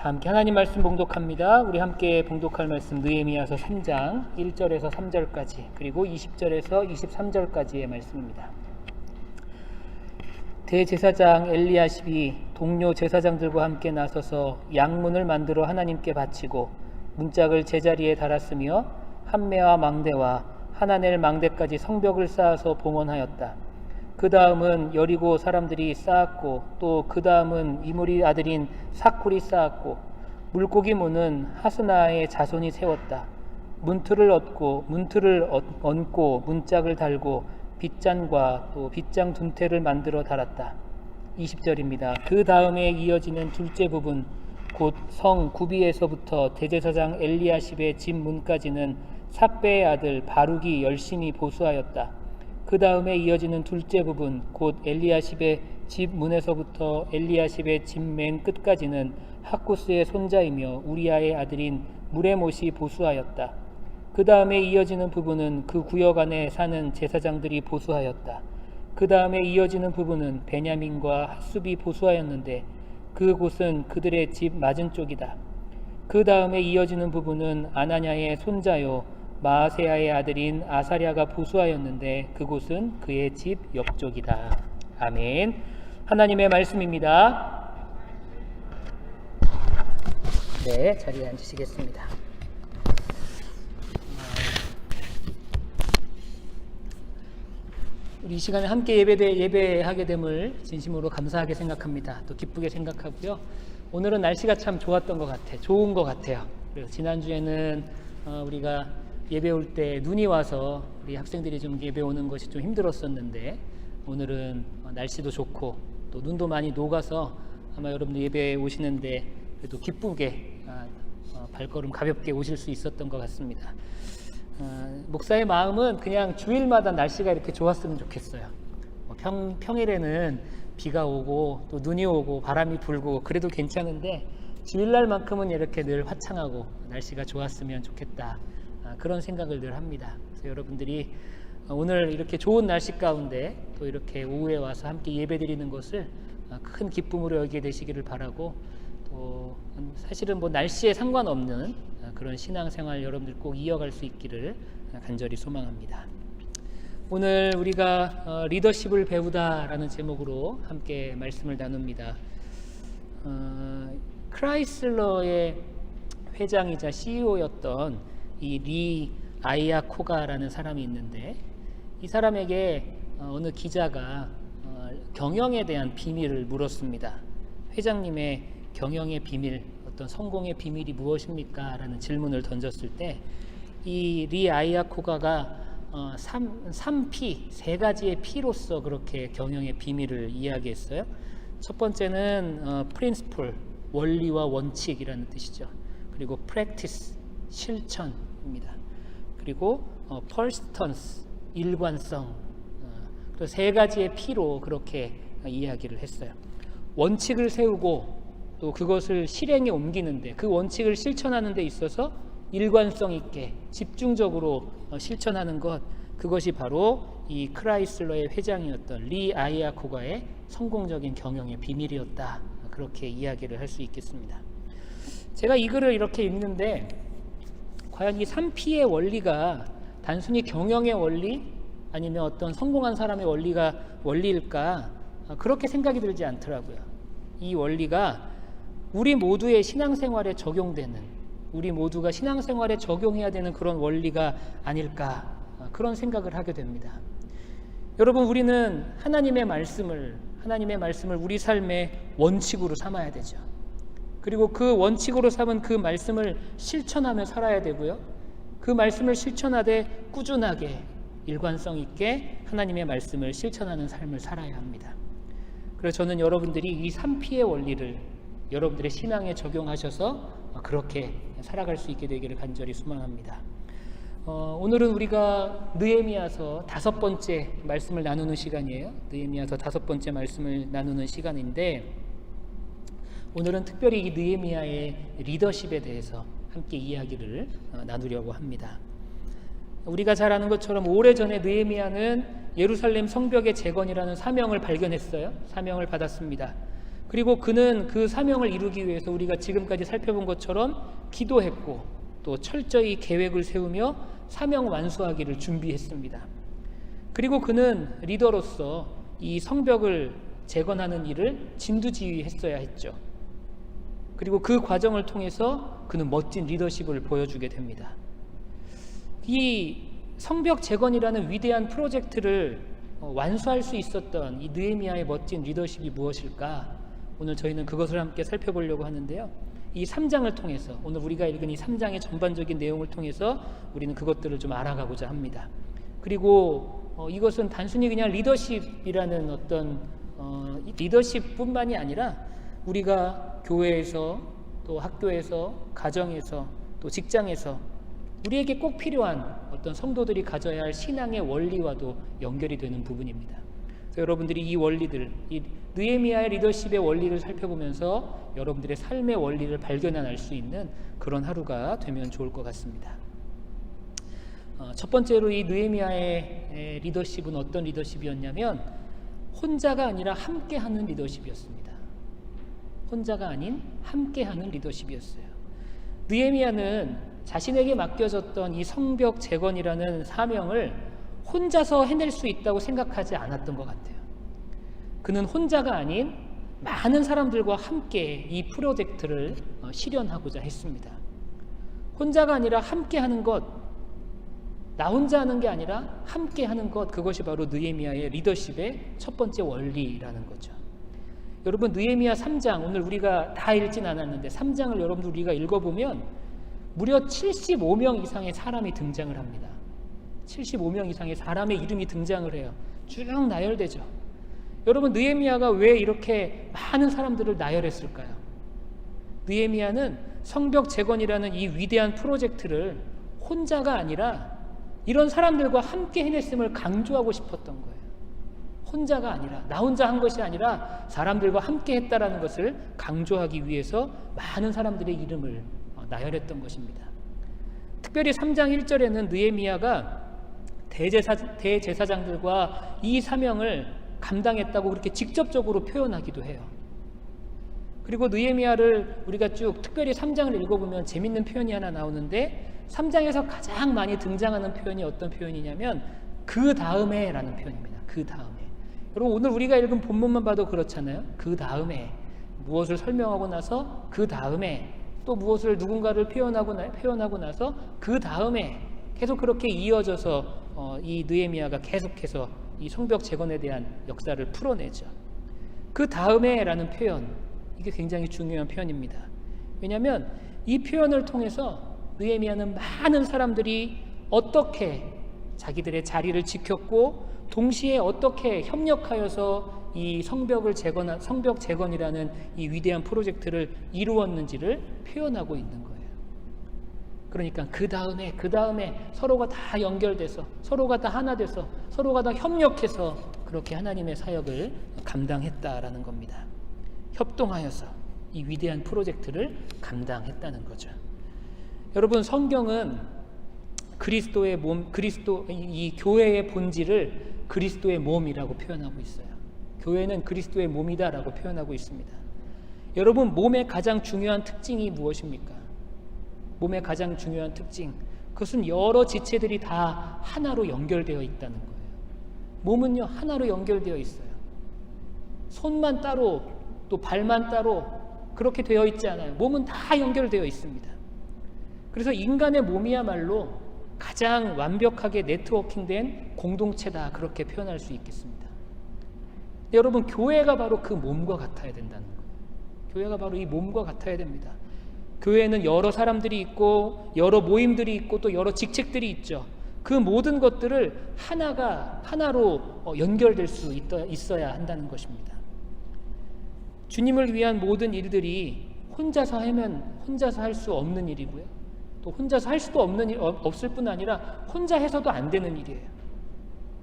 다 함께 하나님 말씀 봉독합니다. 우리 함께 봉독할 말씀 느헤미야서 3장 1절에서 3절까지 그리고 20절에서 23절까지의 말씀입니다. 대제사장 엘리야십이 동료 제사장들과 함께 나서서 양문을 만들어 하나님께 바치고 문짝을 제자리에 달았으며 한매와 망대와 하나넬 망대까지 성벽을 쌓아서 봉헌하였다. 그 다음은 여리고 사람들이 쌓았고 또 그 다음은 이므리 아들인 사쿨이 쌓았고 물고기 문은 하스나의 자손이 세웠다. 문틀을 얹고 문짝을 달고 빗잔과 또 빗장 둔태를 만들어 달았다. 20절입니다. 그 다음에 이어지는 둘째 부분 곧 성 구비에서부터 대제사장 엘리야십의 집 문까지는 삭베의 아들 바룩이 열심히 보수하였다. 그 다음에 이어지는 둘째 부분 곧 엘리야십의 집 문에서부터 엘리야십의 집 맨 끝까지는 학구스의 손자이며 우리아의 아들인 무레못이 보수하였다. 그 다음에 이어지는 부분은 그 구역 안에 사는 제사장들이 보수하였다. 그 다음에 이어지는 부분은 베냐민과 핫숲이 보수하였는데 그곳은 그들의 집 맞은 쪽이다. 그 다음에 이어지는 부분은 아나냐의 손자요 마아세야의 아들인 아사랴가 보수하였는데 그곳은 그의 집 옆쪽이다. 아멘. 하나님의 말씀입니다. 네, 자리에 앉으시겠습니다. 우리 이 시간에 함께 예배하게 됨을 진심으로 감사하게 생각합니다. 또 기쁘게 생각하고요. 오늘은 날씨가 참 좋았던 것 같아요. 좋은 것 같아요. 그래서 지난주에는 우리가 예배 올 때 눈이 와서 우리 학생들이 좀 예배 오는 것이 좀 힘들었었는데 오늘은 날씨도 좋고 또 눈도 많이 녹아서 아마 여러분들 예배 오시는데 그래도 기쁘게 발걸음 가볍게 오실 수 있었던 것 같습니다. 목사의 마음은 그냥 주일마다 날씨가 이렇게 좋았으면 좋겠어요. 평일에는 비가 오고 또 눈이 오고 바람이 불고 그래도 괜찮은데 주일날만큼은 이렇게 늘 화창하고 날씨가 좋았으면 좋겠다. 그런 생각을 늘 합니다. 그래서 여러분들이 오늘 이렇게 좋은 날씨 가운데 또 이렇게 오후에 와서 함께 예배드리는 것을 큰 기쁨으로 여기게 되시기를 바라고 또 사실은 뭐 날씨에 상관없는 그런 신앙생활 여러분들 꼭 이어갈 수 있기를 간절히 소망합니다. 오늘 우리가 리더십을 배우다라는 제목으로 함께 말씀을 나눕니다. 크라이슬러의 회장이자 CEO였던 이 리 아이아코가라는 사람이 있는데 이 사람에게 어느 기자가 경영에 대한 비밀을 물었습니다. 회장님의 경영의 비밀, 어떤 성공의 비밀이 무엇입니까? 라는 질문을 던졌을 때 이 리 아이아코가가 3P, 세 가지의 P로서 그렇게 경영의 비밀을 이야기했어요. 첫 번째는 principle, 원리와 원칙이라는 뜻이죠. 그리고 practice, 실천입니다. 그리고 persistence, 일관성. 그 세 가지의 P로 그렇게 이야기를 했어요. 원칙을 세우고 또 그것을 실행에 옮기는데 그 원칙을 실천하는 데 있어서 일관성 있게 집중적으로 실천하는 것, 그것이 바로 이 크라이슬러의 회장이었던 리 아이아코가의 성공적인 경영의 비밀이었다. 그렇게 이야기를 할 수 있겠습니다. 제가 이 글을 이렇게 읽는데 과연 이 3P의 원리가 단순히 경영의 원리 아니면 어떤 성공한 사람의 원리일까? 그렇게 생각이 들지 않더라고요. 이 원리가 우리 모두의 신앙생활에 적용되는, 우리 모두가 신앙생활에 적용해야 되는 그런 원리가 아닐까? 그런 생각을 하게 됩니다. 여러분, 우리는 하나님의 말씀을 우리 삶의 원칙으로 삼아야 되죠. 그리고 그 원칙으로 삼은 그 말씀을 실천하며 살아야 되고요. 그 말씀을 실천하되 꾸준하게 일관성 있게 하나님의 말씀을 실천하는 삶을 살아야 합니다. 그래서 저는 여러분들이 이 3P의 원리를 여러분들의 신앙에 적용하셔서 그렇게 살아갈 수 있게 되기를 간절히 소망합니다. 오늘은 우리가 느헤미야서 5번째 말씀을 나누는 시간이에요. 느헤미야서 5번째 말씀을 나누는 시간인데 오늘은 특별히 이 느헤미야의 리더십에 대해서 함께 이야기를 나누려고 합니다. 우리가 잘 아는 것처럼 오래전에 느헤미야는 예루살렘 성벽의 재건이라는 사명을 발견했어요. 사명을 받았습니다. 그리고 그는 그 사명을 이루기 위해서 우리가 지금까지 살펴본 것처럼 기도했고 또 철저히 계획을 세우며 사명 완수하기를 준비했습니다. 그리고 그는 리더로서 이 성벽을 재건하는 일을 진두지휘했어야 했죠. 그리고 그 과정을 통해서 그는 멋진 리더십을 보여주게 됩니다. 이 성벽 재건이라는 위대한 프로젝트를 완수할 수 있었던 이 느헤미야의 멋진 리더십이 무엇일까? 오늘 저희는 그것을 함께 살펴보려고 하는데요. 이 3장을 통해서, 오늘 우리가 읽은 이 3장의 전반적인 내용을 통해서 우리는 그것들을 좀 알아가고자 합니다. 그리고 이것은 단순히 그냥 리더십이라는 어떤 리더십뿐만이 아니라 우리가 교회에서 또 학교에서 가정에서 또 직장에서 우리에게 꼭 필요한 어떤 성도들이 가져야 할 신앙의 원리와도 연결이 되는 부분입니다. 그래서 여러분들이 이 원리들, 이 느헤미야의 리더십의 원리를 살펴보면서 여러분들의 삶의 원리를 발견할 수 있는 그런 하루가 되면 좋을 것 같습니다. 첫 번째로 이 느헤미야의 리더십은 어떤 리더십이었냐면 혼자가 아니라 함께하는 리더십이었습니다. 혼자가 아닌 함께하는 리더십이었어요. 느헤미야는 자신에게 맡겨졌던 이 성벽 재건이라는 사명을 혼자서 해낼 수 있다고 생각하지 않았던 것 같아요. 그는 혼자가 아닌 많은 사람들과 함께 이 프로젝트를 실현하고자 했습니다. 혼자가 아니라 함께하는 것, 나 혼자 하는 게 아니라 함께하는 것, 그것이 바로 느헤미야의 리더십의 첫 번째 원리라는 거죠. 여러분, 느헤미야 3장, 오늘 우리가 다 읽진 않았는데 3장을 여러분들 우리가 읽어보면 무려 75명 이상의 사람이 등장을 합니다. 75명 이상의 사람의 이름이 등장을 해요. 쭉 나열되죠. 여러분, 느헤미야가 왜 이렇게 많은 사람들을 나열했을까요? 느헤미야는 성벽 재건이라는 이 위대한 프로젝트를 혼자가 아니라 이런 사람들과 함께 해냈음을 강조하고 싶었던 거예요. 혼자가 아니라, 나 혼자 한 것이 아니라 사람들과 함께 했다라는 것을 강조하기 위해서 많은 사람들의 이름을 나열했던 것입니다. 특별히 3장 1절에는 느헤미야가 대제사장들과 이 사명을 감당했다고 그렇게 직접적으로 표현하기도 해요. 그리고 느헤미야를 우리가 쭉 특별히 3장을 읽어보면 재밌는 표현이 하나 나오는데 3장에서 가장 많이 등장하는 표현이 어떤 표현이냐면 그 다음에 라는 표현입니다. 그 다음에. 여러분, 오늘 우리가 읽은 본문만 봐도 그렇잖아요. 그 다음에 무엇을 설명하고 나서 그 다음에 또 무엇을 누군가를 표현하고 나서 그 다음에 계속 그렇게 이어져서 이 느헤미야가 계속해서 이 성벽 재건에 대한 역사를 풀어내죠. 그 다음에 라는 표현, 이게 굉장히 중요한 표현입니다. 왜냐하면 이 표현을 통해서 느헤미야는 많은 사람들이 어떻게 자기들의 자리를 지켰고 동시에 어떻게 협력하여서 이 성벽 재건이라는 이 위대한 프로젝트를 이루었는지를 표현하고 있는 거예요. 그러니까 그 다음에 서로가 다 연결돼서 서로가 다 하나 돼서 서로가 다 협력해서 그렇게 하나님의 사역을 감당했다라는 겁니다. 협동하여서 이 위대한 프로젝트를 감당했다는 거죠. 여러분, 성경은 그리스도의 몸, 이 교회의 본질을 그리스도의 몸이라고 표현하고 있어요. 교회는 그리스도의 몸이다라고 표현하고 있습니다. 여러분, 몸의 가장 중요한 특징이 무엇입니까? 몸의 가장 중요한 특징, 그것은 여러 지체들이 다 하나로 연결되어 있다는 거예요. 몸은요, 하나로 연결되어 있어요. 손만 따로, 또 발만 따로 그렇게 되어 있지 않아요. 몸은 다 연결되어 있습니다. 그래서 인간의 몸이야말로 가장 완벽하게 네트워킹된 공동체다, 그렇게 표현할 수 있겠습니다. 여러분, 교회가 바로 그 몸과 같아야 된다는 거예요. 교회가 바로 이 몸과 같아야 됩니다. 교회에는 여러 사람들이 있고 여러 모임들이 있고 또 여러 직책들이 있죠. 그 모든 것들을 하나로 연결될 수 있어야 한다는 것입니다. 주님을 위한 모든 일들이 혼자서 할 수 없는 일이고요. 또 혼자서 할 수도 없을 뿐 아니라 혼자 해서도 안 되는 일이에요.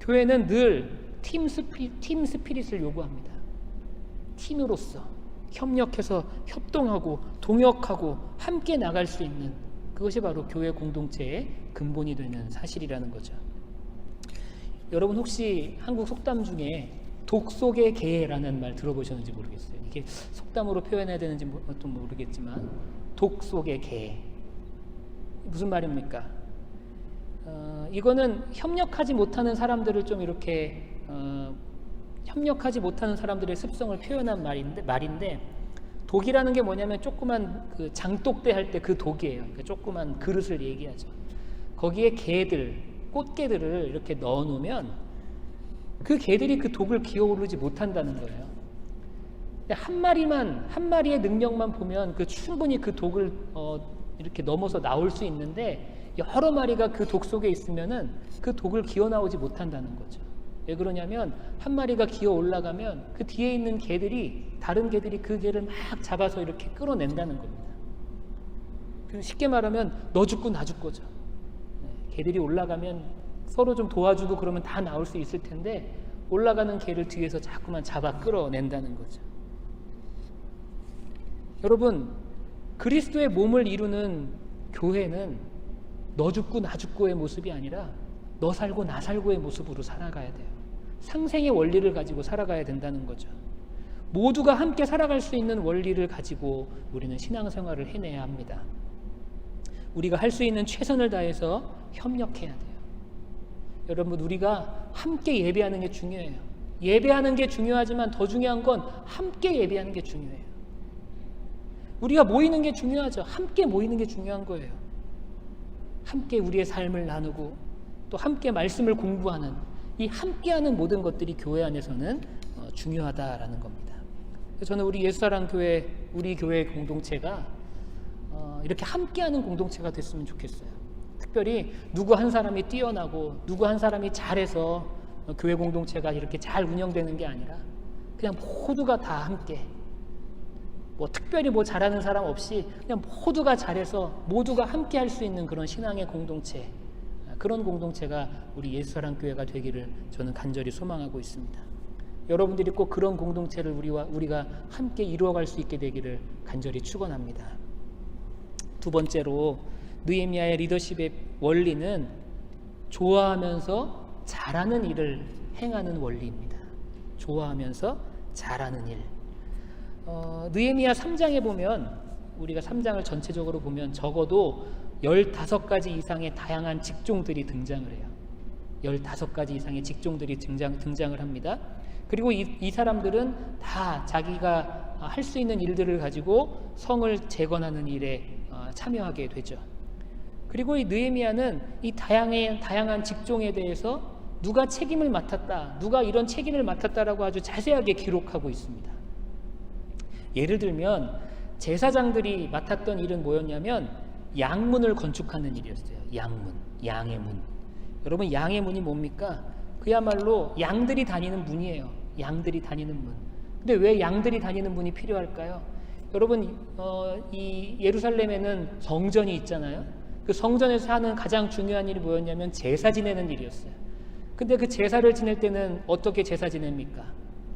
교회는 늘 팀 스피릿을 요구합니다. 팀으로서 협력해서 협동하고 동역하고 함께 나갈 수 있는, 그것이 바로 교회 공동체의 근본이 되는 사실이라는 거죠. 여러분, 혹시 한국 속담 중에 독 속의 개라는 말 들어보셨는지 모르겠어요. 이게 속담으로 표현해야 되는지 좀 모르겠지만 독 속의 개. 무슨 말입니까? 이거는 협력하지 못하는 사람들을 좀 이렇게 협력하지 못하는 사람들의 습성을 표현한 말인데 독이라는 게 뭐냐면 조그만 그 장독대 할 때 그 독이에요. 그러니까 조그만 그릇을 얘기하죠. 거기에 개들, 꽃게들을 이렇게 넣어 놓으면 그 개들이 그 독을 기어오르지 못한다는 거예요. 한 마리의 능력만 보면 충분히 그 독을 이렇게 넘어서 나올 수 있는데 여러 마리가 그 독 속에 있으면은 그 독을 기어 나오지 못한다는 거죠. 왜 그러냐면 한 마리가 기어 올라가면 그 뒤에 있는 다른 개들이 그 개를 막 잡아서 이렇게 끌어낸다는 겁니다. 그래서 쉽게 말하면 너 죽고 나 죽고죠. 개들이 올라가면 서로 좀 도와주고 그러면 다 나올 수 있을 텐데 올라가는 개를 뒤에서 자꾸만 잡아 끌어낸다는 거죠. 여러분, 그리스도의 몸을 이루는 교회는 너 죽고 나 죽고의 모습이 아니라 너 살고 나 살고의 모습으로 살아가야 돼요. 상생의 원리를 가지고 살아가야 된다는 거죠. 모두가 함께 살아갈 수 있는 원리를 가지고 우리는 신앙생활을 해내야 합니다. 우리가 할 수 있는 최선을 다해서 협력해야 돼요. 여러분, 우리가 함께 예배하는 게 중요해요. 예배하는 게 중요하지만 더 중요한 건 함께 예배하는 게 중요해요. 우리가 모이는 게 중요하죠. 함께 모이는 게 중요한 거예요. 함께 우리의 삶을 나누고 또 함께 말씀을 공부하는 이 함께하는 모든 것들이 교회 안에서는 중요하다라는 겁니다. 저는 우리 예수사랑교회, 우리 교회 공동체가 이렇게 함께하는 공동체가 됐으면 좋겠어요. 특별히 누구 한 사람이 뛰어나고 누구 한 사람이 잘해서 교회 공동체가 이렇게 잘 운영되는 게 아니라 그냥 모두가 다 함께 특별히 잘하는 사람 없이 그냥 모두가 잘해서 모두가 함께 할 수 있는 그런 신앙의 공동체, 그런 공동체가 우리 예수사랑교회가 되기를 저는 간절히 소망하고 있습니다. 여러분들이 꼭 그런 공동체를 우리가 함께 이루어갈 수 있게 되기를 간절히 축원합니다. 두 번째로 느헤미야의 리더십의 원리는 좋아하면서 잘하는 일을 행하는 원리입니다. 좋아하면서 잘하는 일. 느헤미야 3장에 보면, 우리가 3장을 전체적으로 보면 적어도 15가지 이상의 다양한 직종들이 등장을 해요. 15가지 이상의 직종들이 등장을 합니다. 그리고 이 사람들은 다 자기가 할 수 있는 일들을 가지고 성을 재건하는 일에 참여하게 되죠. 그리고 이 느헤미야는 이 다양한 직종에 대해서 누가 책임을 맡았다, 누가 이런 책임을 맡았다라고 아주 자세하게 기록하고 있습니다. 예를 들면 제사장들이 맡았던 일은 뭐였냐면 양문을 건축하는 일이었어요. 양의 문. 여러분, 양의 문이 뭡니까? 그야말로 양들이 다니는 문이에요. 양들이 다니는 문. 근데 왜 양들이 다니는 문이 필요할까요? 여러분, 이 예루살렘에는 성전이 있잖아요. 그 성전에서 하는 가장 중요한 일이 뭐였냐면 제사 지내는 일이었어요. 근데 그 제사를 지낼 때는 어떻게 제사 지냅니까?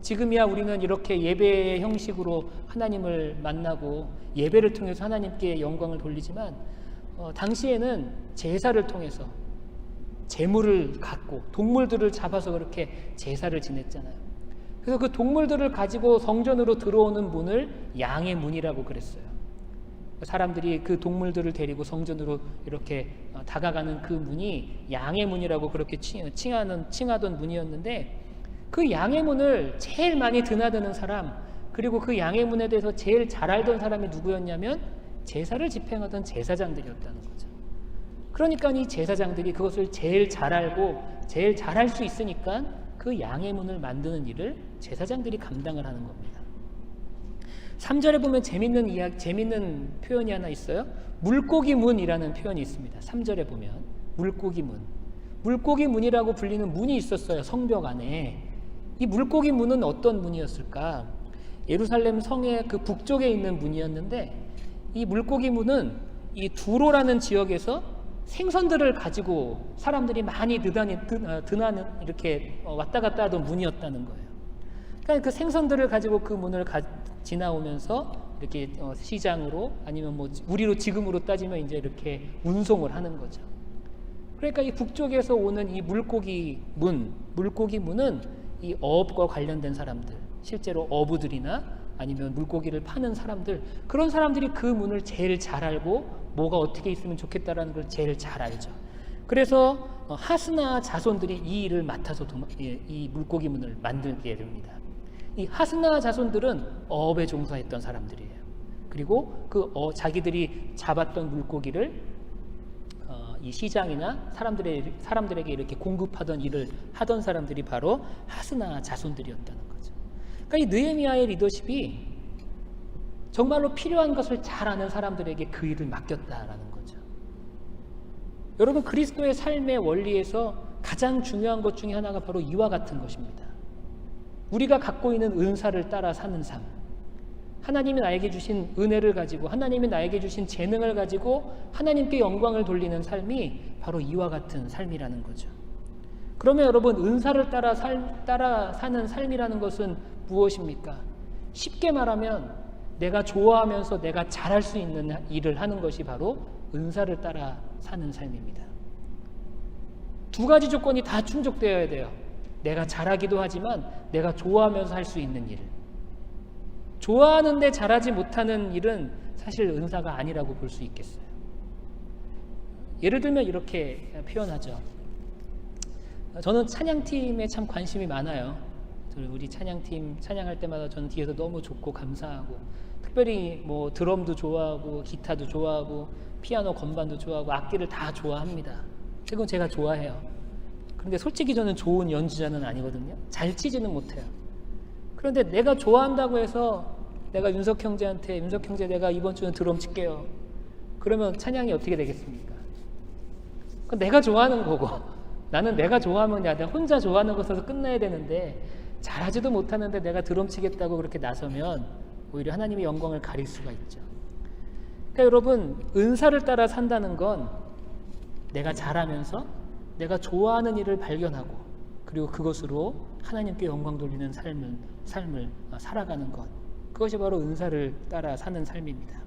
지금이야 우리는 이렇게 예배의 형식으로 하나님을 만나고 예배를 통해서 하나님께 영광을 돌리지만 당시에는 제사를 통해서 제물을 갖고 동물들을 잡아서 그렇게 제사를 지냈잖아요. 그래서 그 동물들을 가지고 성전으로 들어오는 문을 양의 문이라고 그랬어요. 사람들이 그 동물들을 데리고 성전으로 이렇게 다가가는 그 문이 양의 문이라고 그렇게 칭하던 문이었는데, 그 양의 문을 제일 많이 드나드는 사람, 그리고 그 양의 문에 대해서 제일 잘 알던 사람이 누구였냐면 제사를 집행하던 제사장들이었다는 거죠. 그러니까 이 제사장들이 그것을 제일 잘 알고 제일 잘할 수 있으니까 그 양의 문을 만드는 일을 제사장들이 감당을 하는 겁니다. 3절에 보면 재밌는 표현이 하나 있어요. 물고기 문이라는 표현이 있습니다. 3절에 보면 물고기 문. 물고기 문이라고 불리는 문이 있었어요. 성벽 안에. 이 물고기 문은 어떤 문이었을까? 예루살렘 성의 그 북쪽에 있는 문이었는데, 이 물고기 문은 이 두로라는 지역에서 생선들을 가지고 사람들이 많이 이렇게 왔다 갔다 하던 문이었다는 거예요. 그러니까 그 생선들을 가지고 그 문을 지나오면서 이렇게 시장으로, 아니면 우리로 지금으로 따지면 이제 이렇게 운송을 하는 거죠. 그러니까 이 북쪽에서 오는 이 물고기 문은 이 어업과 관련된 사람들, 실제로 어부들이나 아니면 물고기를 파는 사람들, 그런 사람들이 그 문을 제일 잘 알고 뭐가 어떻게 있으면 좋겠다라는 걸 제일 잘 알죠. 그래서 하스나 자손들이 이 일을 맡아서 이 물고기 문을 만들게 됩니다. 이 하스나 자손들은 어업에 종사했던 사람들이에요. 그리고 그 자기들이 잡았던 물고기를 이 시장이나 사람들에게 이렇게 공급하던 일을 하던 사람들이 바로 하스나 자손들이었다는 거죠. 그러니까 이 느헤미야의 리더십이 정말로 필요한 것을 잘 아는 사람들에게 그 일을 맡겼다라는 거죠. 여러분, 그리스도의 삶의 원리에서 가장 중요한 것 중에 하나가 바로 이와 같은 것입니다. 우리가 갖고 있는 은사를 따라 사는 삶, 하나님이 나에게 주신 은혜를 가지고 하나님이 나에게 주신 재능을 가지고 하나님께 영광을 돌리는 삶이 바로 이와 같은 삶이라는 거죠. 그러면 여러분, 은사를 따라 사는 삶이라는 것은 무엇입니까? 쉽게 말하면 내가 좋아하면서 내가 잘할 수 있는 일을 하는 것이 바로 은사를 따라 사는 삶입니다. 두 가지 조건이 다 충족되어야 돼요. 내가 잘하기도 하지만 내가 좋아하면서 할 수 있는 일. 좋아하는데 잘하지 못하는 일은 사실 은사가 아니라고 볼 수 있겠어요. 예를 들면 이렇게 표현하죠. 저는 찬양팀에 참 관심이 많아요. 우리 찬양팀 찬양할 때마다 저는 뒤에서 너무 좋고 감사하고, 특별히 뭐 드럼도 좋아하고 기타도 좋아하고 피아노 건반도 좋아하고 악기를 다 좋아합니다. 그건 제가 좋아해요. 그런데 솔직히 저는 좋은 연주자는 아니거든요. 잘 치지는 못해요. 그런데 내가 좋아한다고 해서 내가 윤석 형제한테 윤석 형제 내가 이번 주는 드럼 칠게요. 그러면 찬양이 어떻게 되겠습니까? 그건 내가 좋아하는 거고, 나는 내가 좋아하면 내가 혼자 좋아하는 것에서 끝나야 되는데 잘하지도 못하는데 내가 드럼 치겠다고 그렇게 나서면 오히려 하나님의 영광을 가릴 수가 있죠. 그러니까 여러분, 은사를 따라 산다는 건 내가 잘하면서 내가 좋아하는 일을 발견하고 그리고 그것으로 하나님께 영광 돌리는 삶을 살아가는 것, 그것이 바로 은사를 따라 사는 삶입니다.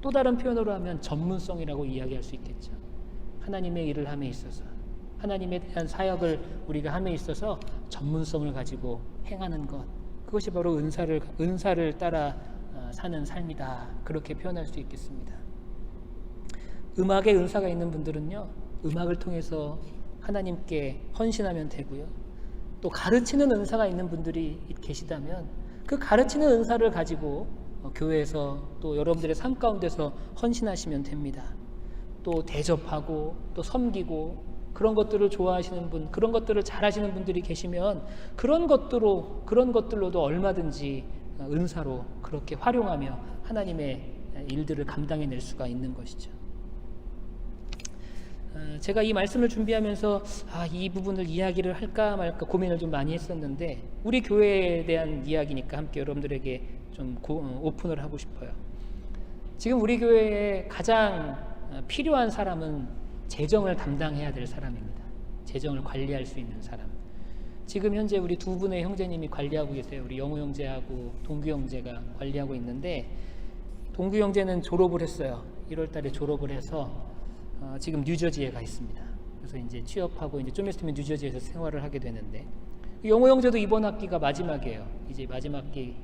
또 다른 표현으로 하면 전문성이라고 이야기할 수 있겠죠. 하나님의 일을 함에 있어서, 하나님에 대한 사역을 우리가 함에 있어서 전문성을 가지고 행하는 것, 그것이 바로 은사를 따라 사는 삶이다, 그렇게 표현할 수 있겠습니다. 음악에 은사가 있는 분들은요, 음악을 통해서 하나님께 헌신하면 되고요. 또 가르치는 은사가 있는 분들이 계시다면 그 가르치는 은사를 가지고 교회에서 또 여러분들의 삶 가운데서 헌신하시면 됩니다. 또 대접하고 또 섬기고 그런 것들을 좋아하시는 분, 그런 것들을 잘하시는 분들이 계시면 그런 것들로도 얼마든지 은사로 그렇게 활용하며 하나님의 일들을 감당해낼 수가 있는 것이죠. 제가 이 말씀을 준비하면서 이 부분을 이야기를 할까 말까 고민을 좀 많이 했었는데, 우리 교회에 대한 이야기니까 함께 여러분들에게 좀 오픈을 하고 싶어요. 지금 우리 교회에 가장 필요한 사람은 재정을 담당해야 될 사람입니다. 재정을 관리할 수 있는 사람. 지금 현재 우리 두 분의 형제님이 관리하고 계세요. 우리 영우 형제하고 동규 형제가 관리하고 있는데, 동규 형제는 졸업을 했어요. 1월 달에 졸업을 해서 지금 뉴저지에 가 있습니다. 그래서 이제 취업하고 이제 좀 있으면 뉴저지에서 생활을 하게 되는데, 영호 형제도 이번 학기가 마지막이에요. 이제 마지막 학기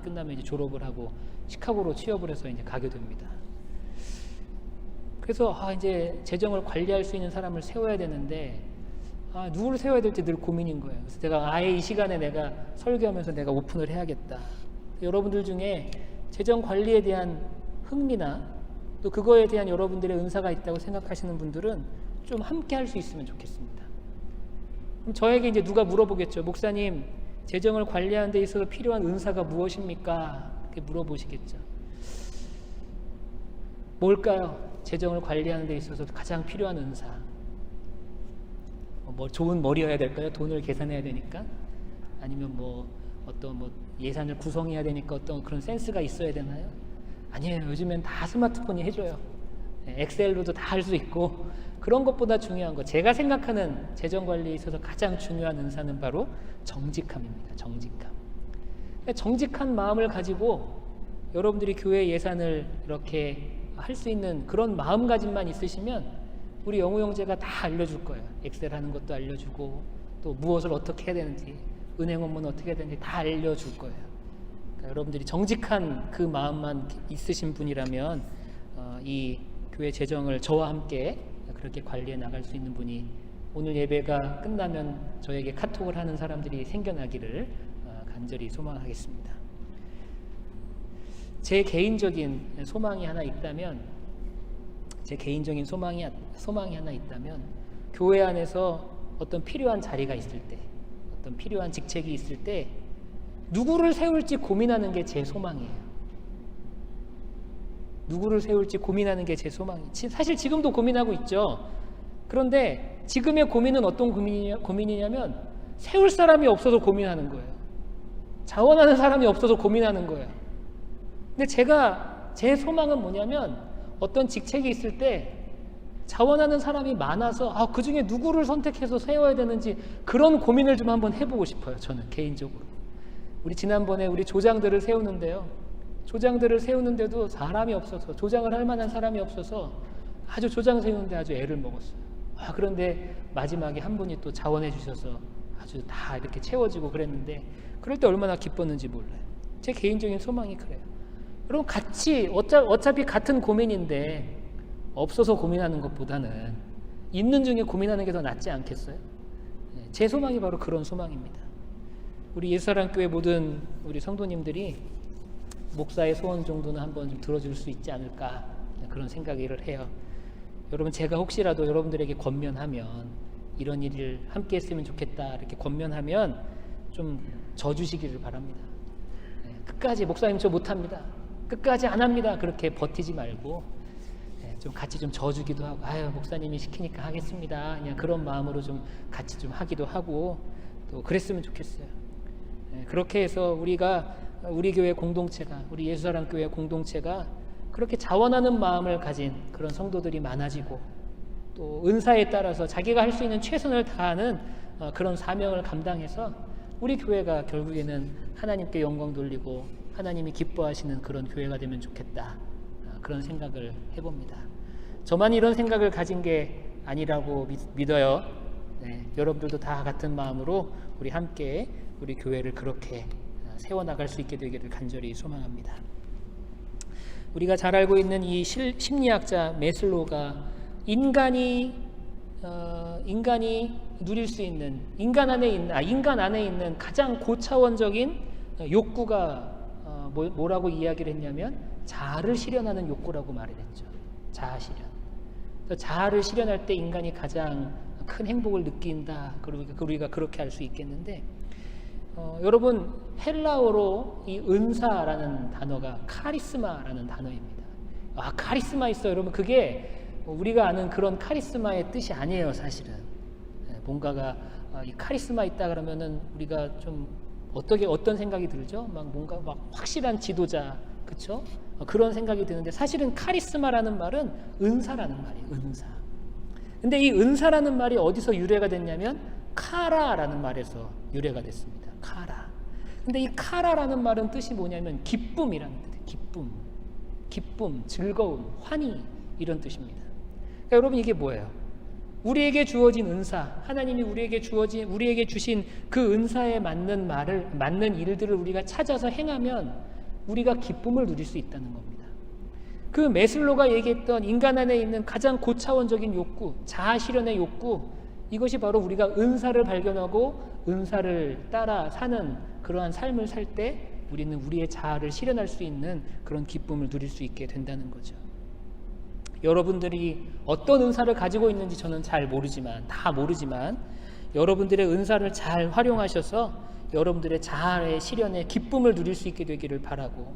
끝나면 이제 졸업을 하고 시카고로 취업을 해서 이제 가게 됩니다. 그래서 이제 재정을 관리할 수 있는 사람을 세워야 되는데 누구를 세워야 될지 늘 고민인 거예요. 그래서 제가 아예 이 시간에 내가 설교하면서 내가 오픈을 해야겠다. 여러분들 중에 재정 관리에 대한 흥미나 또 그거에 대한 여러분들의 은사가 있다고 생각하시는 분들은 좀 함께 할 수 있으면 좋겠습니다. 그럼 저에게 이제 누가 물어보겠죠. 목사님, 재정을 관리하는 데 있어서 필요한 은사가 무엇입니까? 이렇게 물어보시겠죠. 뭘까요? 재정을 관리하는 데 있어서 가장 필요한 은사. 뭐 좋은 머리여야 될까요? 돈을 계산해야 되니까? 아니면 어떤 예산을 구성해야 되니까 어떤 그런 센스가 있어야 되나요? 아니에요. 요즘엔 다 스마트폰이 해줘요. 엑셀로도 다 할 수 있고, 그런 것보다 중요한 거, 제가 생각하는 재정 관리에 있어서 가장 중요한 은사는 바로 정직함입니다. 정직한 마음을 가지고 여러분들이 교회 예산을 이렇게 할 수 있는 그런 마음가짐만 있으시면 우리 영우 형제가 다 알려줄 거예요. 엑셀 하는 것도 알려주고 또 무엇을 어떻게 해야 되는지, 은행 업무는 어떻게 해야 되는지 다 알려줄 거예요. 그러니까 여러분들이 정직한 그 마음만 있으신 분이라면 이 교회 재정을 저와 함께 그렇게 관리해 나갈 수 있는 분이 오늘 예배가 끝나면 저에게 카톡을 하는 사람들이 생겨나기를 간절히 소망하겠습니다. 제 개인적인 소망이 하나 있다면, 교회 안에서 어떤 필요한 자리가 있을 때, 어떤 필요한 직책이 있을 때 누구를 세울지 고민하는 게 제 소망이에요. 누구를 세울지 고민하는 게 제 소망이에요. 사실 지금도 고민하고 있죠. 그런데 지금의 고민은 어떤 고민이냐면 세울 사람이 없어서 고민하는 거예요. 자원하는 사람이 없어서 고민하는 거예요. 근데 제 소망은 뭐냐면 어떤 직책이 있을 때 자원하는 사람이 많아서 그 중에 누구를 선택해서 세워야 되는지 그런 고민을 좀 한번 해보고 싶어요. 저는 개인적으로. 우리 지난번에 우리 조장들을 세우는데요. 조장들을 세우는데도 사람이 없어서, 조장을 할 만한 사람이 없어서 아주 조장 세우는데 아주 애를 먹었어요. 그런데 마지막에 한 분이 또 자원해 주셔서 아주 다 이렇게 채워지고 그랬는데 그럴 때 얼마나 기뻤는지 몰라요. 제 개인적인 소망이 그래요. 여러분 같이 어차피 같은 고민인데 없어서 고민하는 것보다는 있는 중에 고민하는 게 더 낫지 않겠어요? 제 소망이 바로 그런 소망입니다. 우리 예수사랑교회 모든 우리 성도님들이 목사의 소원 정도는 한번 좀 들어줄 수 있지 않을까 그런 생각을 해요. 여러분 제가 혹시라도 여러분들에게 권면하면 이런 일을 함께 했으면 좋겠다 이렇게 권면하면 좀 져주시기를 바랍니다. 끝까지 목사님 저 못합니다. 끝까지 안 합니다. 그렇게 버티지 말고 좀 같이 좀 져주기도 하고 목사님이 시키니까 하겠습니다. 그냥 그런 마음으로 좀 같이 좀 하기도 하고 또 그랬으면 좋겠어요. 그렇게 해서 우리 교회 공동체가, 우리 예수사랑교회 공동체가 그렇게 자원하는 마음을 가진 그런 성도들이 많아지고 또 은사에 따라서 자기가 할 수 있는 최선을 다하는 그런 사명을 감당해서 우리 교회가 결국에는 하나님께 영광 돌리고 하나님이 기뻐하시는 그런 교회가 되면 좋겠다. 그런 생각을 해봅니다. 저만 이런 생각을 가진 게 아니라고 믿어요. 여러분들도 다 같은 마음으로 우리 함께 우리 교회를 그렇게 세워나갈 수 있게 되기를 간절히 소망합니다. 우리가 잘 알고 있는 이 심리학자 메슬로가 인간이 누릴 수 있는 인간 안에 있는 가장 고차원적인 욕구가 뭐라고 이야기를 했냐면 자아를 실현하는 욕구라고 말을 했죠. 자아 실현. 자아를 실현할 때 인간이 가장 큰 행복을 느낀다. 그리고 우리가 그렇게 할 수 있겠는데 여러분 헬라어로 이 은사라는 단어가 카리스마라는 단어입니다. 카리스마 있어요. 여러분 그게 우리가 아는 그런 카리스마의 뜻이 아니에요. 사실은 뭔가가 이 카리스마 있다 그러면은 우리가 좀 어떤 생각이 들죠? 뭔가 확실한 지도자, 그렇죠? 그런 생각이 드는데 사실은 카리스마라는 말은 은사라는 말이에요. 은사. 근데 이 은사라는 말이 어디서 유래가 됐냐면 카라라는 말에서 유래가 됐습니다. 카라. 근데 이 카라라는 말은 뜻이 뭐냐면 기쁨이라는 뜻이에요. 기쁨, 즐거움, 환희 이런 뜻입니다. 그러니까 여러분 이게 뭐예요? 우리에게 주어진 은사, 하나님이 우리에게 주신 그 은사에 맞는 일들을 우리가 찾아서 행하면 우리가 기쁨을 누릴 수 있다는 겁니다. 그 메슬로가 얘기했던 인간 안에 있는 가장 고차원적인 욕구, 자아 실현의 욕구, 이것이 바로 우리가 은사를 발견하고 은사를 따라 사는 그러한 삶을 살 때 우리는 우리의 자아를 실현할 수 있는 그런 기쁨을 누릴 수 있게 된다는 거죠. 여러분들이 어떤 은사를 가지고 있는지 저는 다 모르지만 여러분들의 은사를 잘 활용하셔서 여러분들의 자아의 실현에 기쁨을 누릴 수 있게 되기를 바라고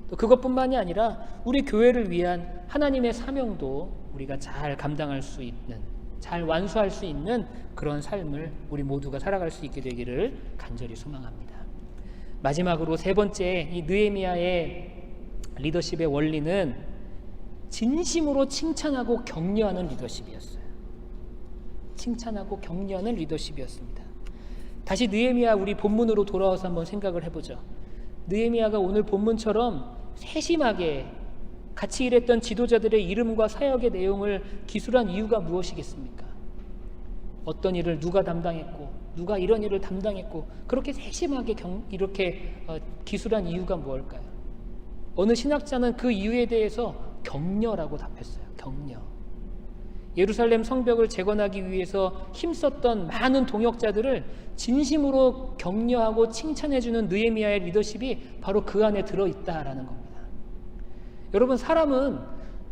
또 그것뿐만이 아니라 우리 교회를 위한 하나님의 사명도 우리가 잘 감당할 수 있는, 잘 완수할 수 있는 그런 삶을 우리 모두가 살아갈 수 있게 되기를 간절히 소망합니다. 마지막으로 세 번째, 이 느헤미야의 리더십의 원리는 진심으로 칭찬하고 격려하는 리더십이었어요. 칭찬하고 격려하는 리더십이었습니다. 다시 느헤미야 우리 본문으로 돌아와서 한번 생각을 해보죠. 느헤미야가 오늘 본문처럼 세심하게 같이 일했던 지도자들의 이름과 사역의 내용을 기술한 이유가 무엇이겠습니까? 어떤 일을 누가 담당했고 누가 이런 일을 담당했고 그렇게 세심하게 이렇게 기술한 이유가 무엇일까요? 어느 신학자는 그 이유에 대해서 격려라고 답했어요. 격려. 예루살렘 성벽을 재건하기 위해서 힘썼던 많은 동역자들을 진심으로 격려하고 칭찬해주는 느헤미야의 리더십이 바로 그 안에 들어있다라는 겁니다. 여러분, 사람은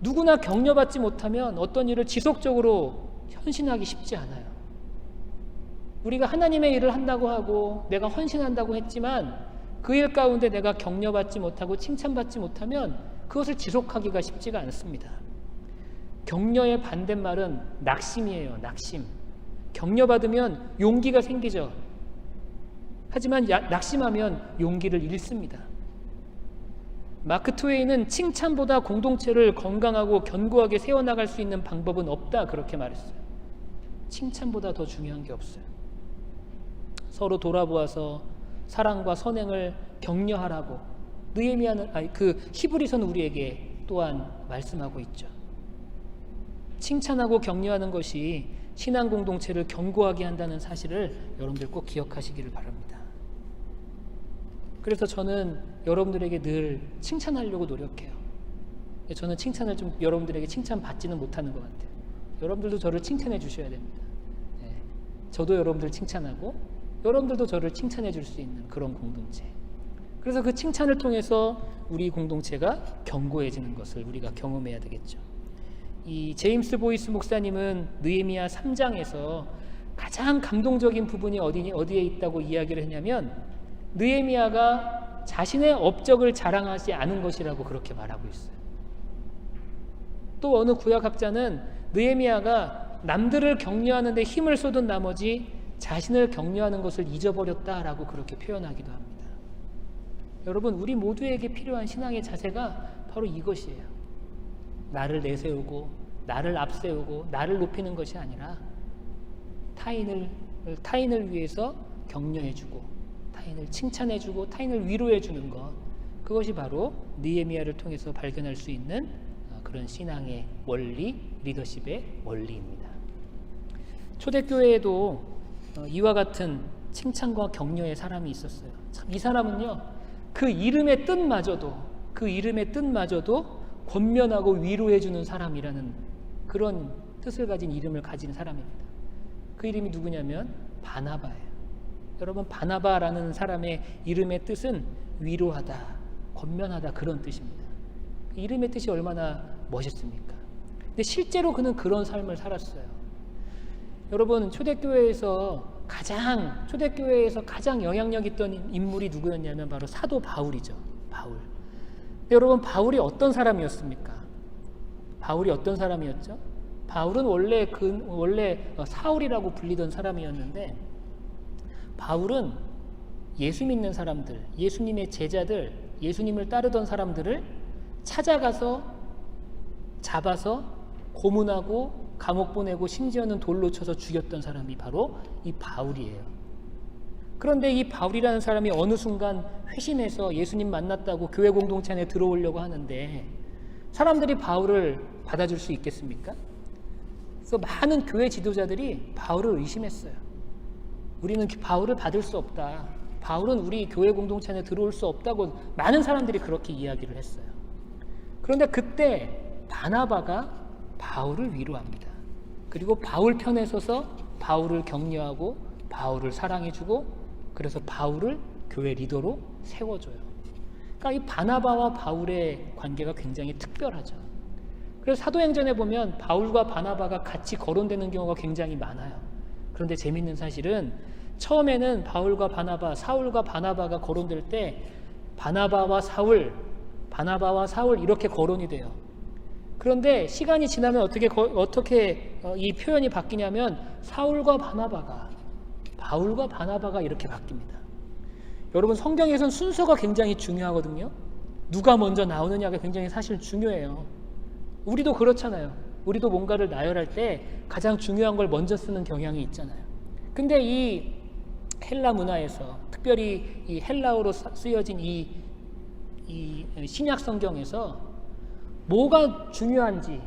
누구나 격려받지 못하면 어떤 일을 지속적으로 헌신하기 쉽지 않아요. 우리가 하나님의 일을 한다고 하고 내가 헌신한다고 했지만 그 일 가운데 내가 격려받지 못하고 칭찬받지 못하면 그것을 지속하기가 쉽지가 않습니다. 격려의 반대말은 낙심이에요. 낙심. 격려받으면 용기가 생기죠. 하지만 낙심하면 용기를 잃습니다. 마크 트웨이는 칭찬보다 공동체를 건강하고 견고하게 세워나갈 수 있는 방법은 없다, 그렇게 말했어요. 칭찬보다 더 중요한 게 없어요. 서로 돌아보아서 사랑과 선행을 격려하라고 히브리서는 우리에게 또한 말씀하고 있죠. 칭찬하고 격려하는 것이 신앙 공동체를 견고하게 한다는 사실을 여러분들 꼭 기억하시기를 바랍니다. 그래서 저는 여러분들에게 늘 칭찬하려고 노력해요. 저는 칭찬을 좀 여러분들에게 칭찬받지는 못하는 것 같아요. 여러분들도 저를 칭찬해 주셔야 됩니다. 저도 여러분들 칭찬하고 여러분들도 저를 칭찬해 줄 수 있는 그런 공동체. 그래서 그 칭찬을 통해서 우리 공동체가 견고해지는 것을 우리가 경험해야 되겠죠. 이 제임스 보이스 목사님은 느헤미야 3장에서 가장 감동적인 부분이 어디에 있다고 이야기를 했냐면 느헤미야가 자신의 업적을 자랑하지 않은 것이라고 그렇게 말하고 있어요. 또 어느 구약학자는 느헤미야가 남들을 격려하는 데 힘을 쏟은 나머지 자신을 격려하는 것을 잊어버렸다라고 그렇게 표현하기도 합니다. 여러분, 우리 모두에게 필요한 신앙의 자세가 바로 이것이에요. 나를 내세우고 나를 앞세우고 나를 높이는 것이 아니라 타인을 위해서 격려해주고 타인을 칭찬해주고 타인을 위로해주는 것, 그것이 바로 느헤미야를 통해서 발견할 수 있는 그런 신앙의 원리, 리더십의 원리입니다. 초대교회에도 이와 같은 칭찬과 격려의 사람이 있었어요. 참, 이 사람은요, 그 이름의 뜻마저도 권면하고 위로해주는 사람이라는 그런 뜻을 가진 이름을 가진 사람입니다. 그 이름이 누구냐면 바나바예요. 여러분, 바나바라는 사람의 이름의 뜻은 위로하다, 권면하다, 그런 뜻입니다. 이름의 뜻이 얼마나 멋있습니까? 근데 실제로 그는 그런 삶을 살았어요. 여러분, 초대교회에서 가장 영향력 있던 인물이 누구였냐면 바로 사도 바울이죠. 바울. 근데 여러분, 바울이 어떤 사람이었습니까? 바울이 어떤 사람이었죠? 바울은 원래 사울이라고 불리던 사람이었는데, 바울은 예수 믿는 사람들, 예수님의 제자들, 예수님을 따르던 사람들을 찾아가서 잡아서 고문하고 감옥 보내고 심지어는 돌로 쳐서 죽였던 사람이 바로 이 바울이에요. 그런데 이 바울이라는 사람이 어느 순간 회심해서 예수님 만났다고 교회 공동체 안에 들어오려고 하는데 사람들이 바울을 받아줄 수 있겠습니까? 그래서 많은 교회 지도자들이 바울을 의심했어요. 우리는 바울을 받을 수 없다. 바울은 우리 교회 공동체 안에 들어올 수 없다고 많은 사람들이 그렇게 이야기를 했어요. 그런데 그때 바나바가 바울을 위로합니다. 그리고 바울 편에 서서 바울을 격려하고 바울을 사랑해주고, 그래서 바울을 교회 리더로 세워줘요. 그러니까 이 바나바와 바울의 관계가 굉장히 특별하죠. 그래서 사도행전에 보면 바울과 바나바가 같이 거론되는 경우가 굉장히 많아요. 그런데 재밌는 사실은 처음에는 바울과 바나바, 사울과 바나바가 거론될 때 바나바와 사울 이렇게 거론이 돼요. 그런데 시간이 지나면 어떻게 이 표현이 바뀌냐면 바울과 바나바가 이렇게 바뀝니다. 여러분, 성경에서는 순서가 굉장히 중요하거든요. 누가 먼저 나오느냐가 굉장히 사실 중요해요. 우리도 그렇잖아요. 우리도 뭔가를 나열할 때 가장 중요한 걸 먼저 쓰는 경향이 있잖아요. 근데 이 헬라 문화에서, 특별히 이 헬라어로 쓰여진 이 신약 성경에서 뭐가 중요한지,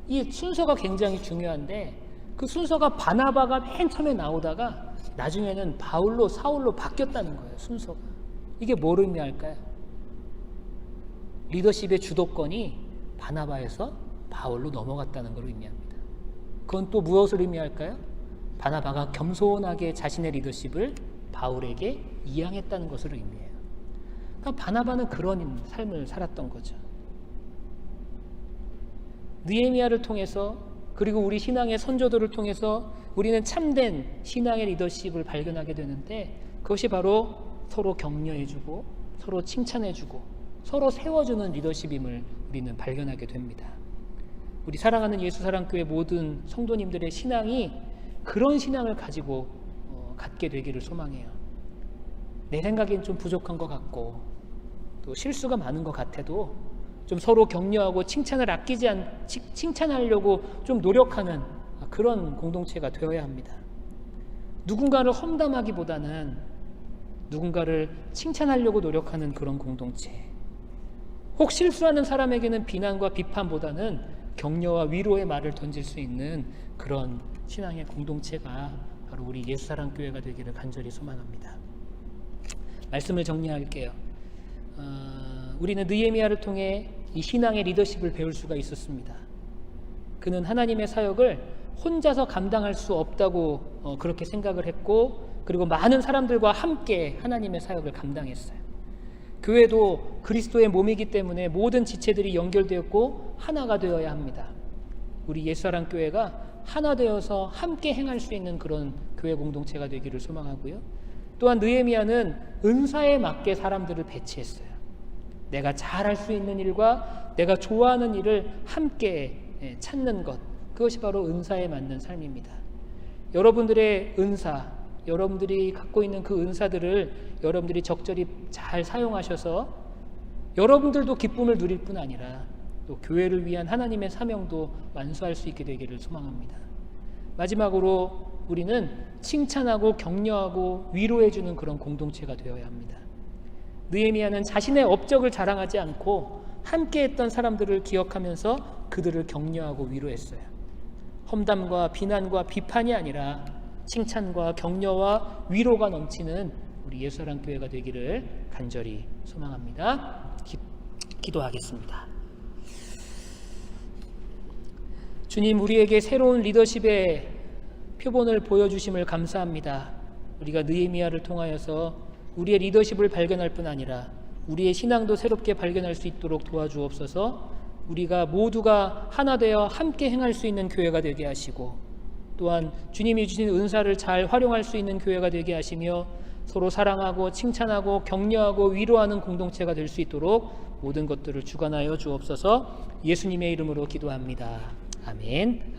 이 순서가 굉장히 중요한데 그 순서가 바나바가 맨 처음에 나오다가 나중에는 바울로 사울로 바뀌었다는 거예요. 순서가. 이게 뭘 의미할까요? 리더십의 주도권이 바나바에서 바울로 넘어갔다는 걸 의미합니다. 그건 또 무엇을 의미할까요? 바나바가 겸손하게 자신의 리더십을 바울에게 이양했다는 것을 의미해요. 그러니까 바나바는 그런 삶을 살았던 거죠. 느헤미야를 통해서, 그리고 우리 신앙의 선조들을 통해서 우리는 참된 신앙의 리더십을 발견하게 되는데, 그것이 바로 서로 격려해주고 서로 칭찬해주고 서로 세워주는 리더십임을 우리는 발견하게 됩니다. 우리 사랑하는 예수사랑교회 모든 성도님들의 신앙이 그런 신앙을 가지고 갖게 되기를 소망해요. 내 생각엔 좀 부족한 것 같고 또 실수가 많은 것 같아도 좀 서로 격려하고 칭찬하려고 좀 노력하는 그런 공동체가 되어야 합니다. 누군가를 험담하기보다는 누군가를 칭찬하려고 노력하는 그런 공동체. 혹 실수하는 사람에게는 비난과 비판보다는 격려와 위로의 말을 던질 수 있는 그런 신앙의 공동체가 바로 우리 예수사랑교회가 되기를 간절히 소망합니다. 말씀을 정리할게요. 우리는 느헤미야를 통해 이 신앙의 리더십을 배울 수가 있었습니다. 그는 하나님의 사역을 혼자서 감당할 수 없다고 그렇게 생각을 했고, 그리고 많은 사람들과 함께 하나님의 사역을 감당했어요. 교회도 그리스도의 몸이기 때문에 모든 지체들이 연결되었고 하나가 되어야 합니다. 우리 예수사랑교회가 하나 되어서 함께 행할 수 있는 그런 교회 공동체가 되기를 소망하고요. 또한 느헤미야는 은사에 맞게 사람들을 배치했어요. 내가 잘할 수 있는 일과 내가 좋아하는 일을 함께 찾는 것, 그것이 바로 은사에 맞는 삶입니다. 여러분들의 은사, 여러분들이 갖고 있는 그 은사들을 여러분들이 적절히 잘 사용하셔서 여러분들도 기쁨을 누릴 뿐 아니라 또 교회를 위한 하나님의 사명도 완수할 수 있게 되기를 소망합니다. 마지막으로 우리는 칭찬하고 격려하고 위로해주는 그런 공동체가 되어야 합니다. 느헤미야는 자신의 업적을 자랑하지 않고 함께했던 사람들을 기억하면서 그들을 격려하고 위로했어요. 험담과 비난과 비판이 아니라 칭찬과 격려와 위로가 넘치는 우리 예수사랑교회가 되기를 간절히 소망합니다. 기도하겠습니다. 주님, 우리에게 새로운 리더십의 표본을 보여주심을 감사합니다. 우리가 느헤미야를 통하여서 우리의 리더십을 발견할 뿐 아니라 우리의 신앙도 새롭게 발견할 수 있도록 도와주옵소서. 우리가 모두가 하나 되어 함께 행할 수 있는 교회가 되게 하시고, 또한 주님이 주신 은사를 잘 활용할 수 있는 교회가 되게 하시며 서로 사랑하고 칭찬하고 격려하고 위로하는 공동체가 될 수 있도록 모든 것들을 주관하여 주옵소서. 예수님의 이름으로 기도합니다. 아멘.